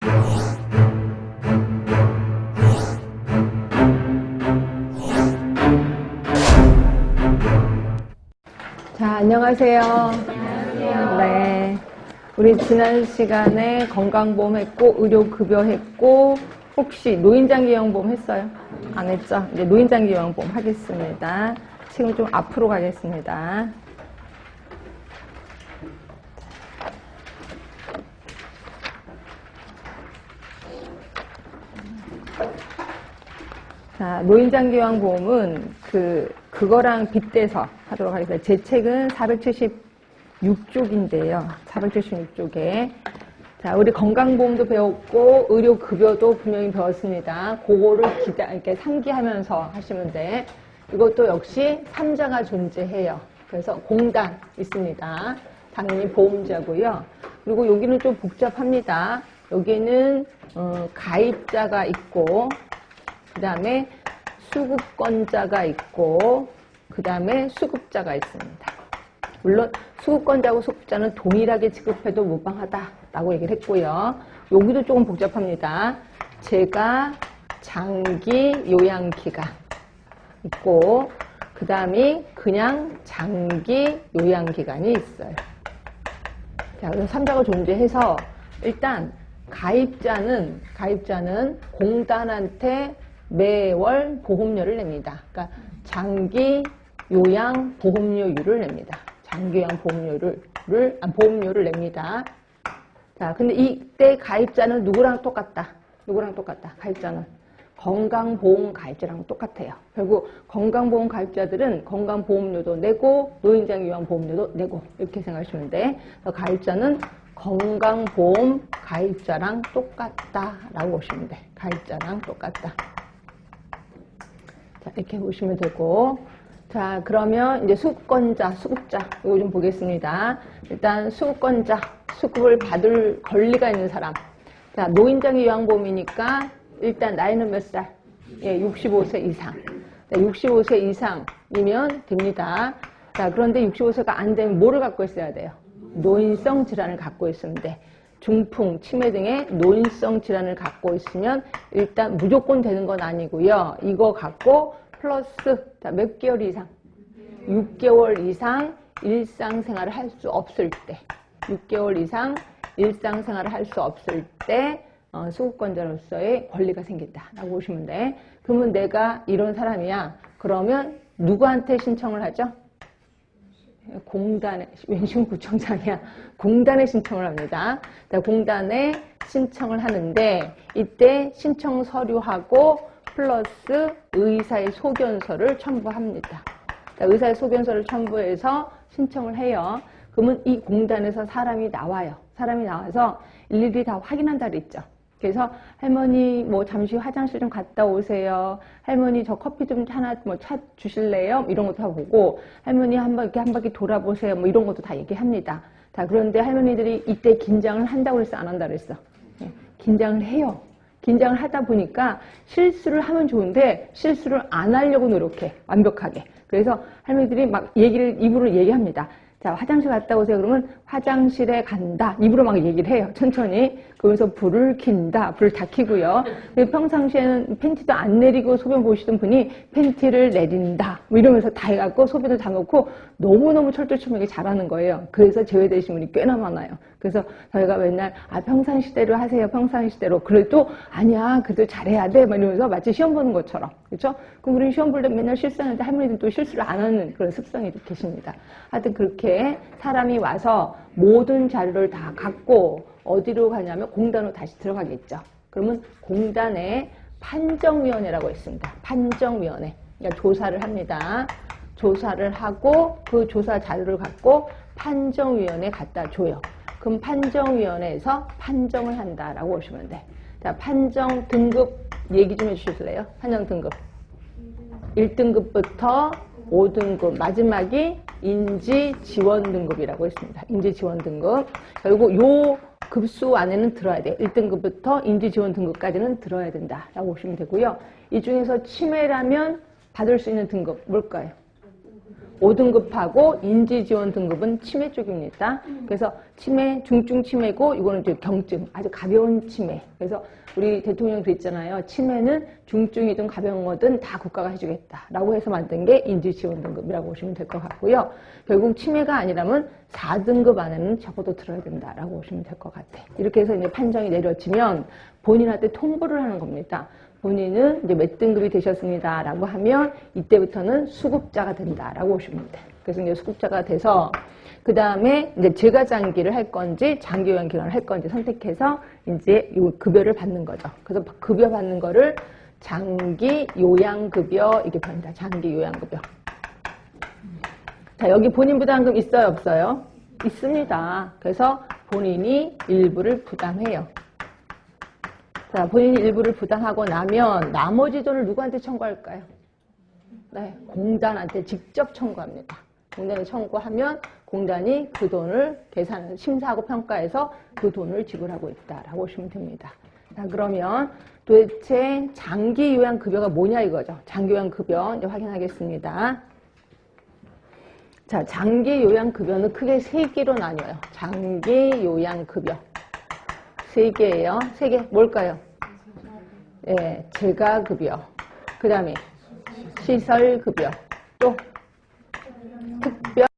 자, 안녕하세요. 안녕하세요. 네. 우리 지난 시간에 건강보험 했고, 의료급여 했고, 혹시 노인장기요양보험 했어요? 안 했죠? 이제 노인장기요양보험 하겠습니다. 지금 좀 앞으로 가겠습니다. 자, 노인장기요양보험은 그거랑 빗대서 하도록 하겠습니다. 제 책은 476쪽인데요. 476쪽에. 자, 우리 건강보험도 배웠고, 의료급여도 분명히 배웠습니다. 그거를 이렇게 상기하면서 하시면 돼. 이것도 역시 3자가 존재해요. 그래서 공단 있습니다. 당연히 보험자고요. 그리고 여기는 좀 복잡합니다. 여기는 가입자가 있고, 그 다음에 수급권자가 있고, 그 다음에 수급자가 있습니다. 물론 수급권자하고 수급자는 동일하게 지급해도 무방하다라고 얘기를 했고요. 여기도 조금 복잡합니다. 제가 장기 요양기간 있고, 그 다음에 그냥 장기 요양기간이 있어요. 자, 그래서 3자가 존재해서 일단 가입자는 공단한테 매월 보험료를 냅니다. 그러니까 장기 요양 보험료율을 냅니다. 장기 요양 보험료를 냅니다. 자, 근데 이때 가입자는 누구랑 똑같다? 가입자는 건강보험 가입자랑 똑같아요. 결국 건강보험 가입자들은 건강보험료도 내고 노인장기 요양 보험료도 내고 이렇게 생각하시면 돼. 그래서 가입자는 건강보험 가입자랑 똑같다라고 보시면 돼. 가입자랑 똑같다. 자, 이렇게 보시면 되고. 자, 그러면 이제 수급권자, 수급자, 이거 좀 보겠습니다. 일단 수급권자, 수급을 받을 권리가 있는 사람. 자, 노인장기 요양보험이니까 일단 나이는 몇 살? 예, 65세 이상. 자, 65세 이상이면 됩니다. 자, 그런데 65세가 안 되면 뭐를 갖고 있어야 돼요? 노인성 질환을 갖고 있으면 돼. 중풍, 치매 등의 노인성 질환을 갖고 있으면 일단 무조건 되는 건 아니고요. 이거 갖고 플러스 몇 개월 이상? 6개월 이상 일상생활을 할 수 없을 때 6개월 이상 일상생활을 할 수 없을 때 수급권자로서의 권리가 생긴다라고 보시면 돼. 그러면 내가 이런 사람이야. 그러면 누구한테 신청을 하죠? 공단에, 웬신구청장이야. 공단에 신청을 합니다. 공단에 신청을 하는데 이때 신청 서류하고 플러스 의사의 소견서를 첨부합니다. 의사의 소견서를 첨부해서 신청을 해요. 그러면 이 공단에서 사람이 나와요. 사람이 나와서 일일이 다 확인한다 그랬죠. 그래서 할머니 뭐 잠시 화장실 좀 갔다 오세요. 할머니 저 커피 좀 하나 뭐 차 주실래요? 이런 것도 다 보고 할머니 한번 이렇게 한 바퀴 돌아보세요. 뭐 이런 것도 다 얘기합니다. 자, 그런데 할머니들이 이때 긴장을 한다고 그랬어? 안 한다고 그랬어? 네, 긴장을 해요. 긴장을 하다 보니까 실수를 하면 좋은데 실수를 안 하려고 노력해. 완벽하게. 그래서 할머니들이 막 입으로 얘기합니다. 자, 화장실 갔다 오세요. 그러면 화장실에 간다. 입으로 막 얘기를 해요. 천천히. 그러면서 불을 킨다. 불을 다 켜고요. 평상시에는 팬티도 안 내리고 소변 보시던 분이 팬티를 내린다. 뭐 이러면서 다 해갖고 소변을 다 넣고 너무너무 철두철미하게 잘하는 거예요. 그래서 제외되신 분이 꽤나 많아요. 그래서 저희가 맨날 평상시대로 하세요. 평상시대로. 그래도 아니야. 그래도 잘해야 돼. 막 이러면서 마치 시험 보는 것처럼. 그렇죠? 그럼 우리 시험 볼 때 맨날 실수하는데 할머니들은 또 실수를 안 하는 그런 습성이 계십니다. 하여튼 그렇게 사람이 와서 모든 자료를 다 갖고 어디로 가냐면 공단으로 다시 들어가겠죠. 그러면 공단에 판정위원회라고 있습니다. 판정위원회. 그러니까 조사를 합니다. 조사를 하고 그 조사 자료를 갖고 판정위원회에 갖다 줘요. 그럼 판정위원회에서 판정을 한다라고 보시면 돼. 자, 판정 등급 얘기 좀 해주실래요? 판정 등급. 1등급부터 5등급, 마지막이 인지지원 등급이라고 했습니다. 인지지원 등급. 결국 요 급수 안에는 들어야 돼요. 1등급부터 인지지원 등급까지는 들어야 된다라고 보시면 되고요. 이 중에서 치매라면 받을 수 있는 등급 뭘까요? 5등급하고 인지지원 등급은 치매 쪽입니다. 그래서 치매, 중증 치매고 이거는 이제 경증, 아주 가벼운 치매. 그래서 우리 대통령 그랬잖아요. 치매는 중증이든 가벼운 거든 다 국가가 해주겠다라고 해서 만든 게 인지지원 등급이라고 보시면 될 것 같고요. 결국 치매가 아니라면 4등급 안에는 적어도 들어야 된다라고 보시면 될 것 같아요. 이렇게 해서 이제 판정이 내려지면 본인한테 통보를 하는 겁니다. 본인은 이제 몇 등급이 되셨습니다. 라고 하면 이때부터는 수급자가 된다라고 보시면 돼요. 그래서 이제 수급자가 돼서 그 다음에 이제 재가장기를 할 건지 장기 요양 기간을 할 건지 선택해서 이제 이 급여를 받는 거죠. 그래서 급여 받는 거를 장기 요양급여 이렇게 부릅니다. 장기 요양급여. 자, 여기 본인 부담금 있어요, 없어요? 있습니다. 그래서 본인이 일부를 부담해요. 자, 본인이 일부를 부담하고 나면 나머지 돈을 누구한테 청구할까요? 네, 공단한테 직접 청구합니다. 공단에 청구하면 공단이 그 돈을 심사하고 평가해서 그 돈을 지불하고 있다라고 보시면 됩니다. 자, 그러면 도대체 장기 요양급여가 뭐냐 이거죠. 장기 요양급여 이제 확인하겠습니다. 자, 장기 요양급여는 크게 3개로 나뉘어요. 장기 요양급여. 3개예요. 3개 뭘까요? 네, 재가급여. 그 다음에 시설급여. 또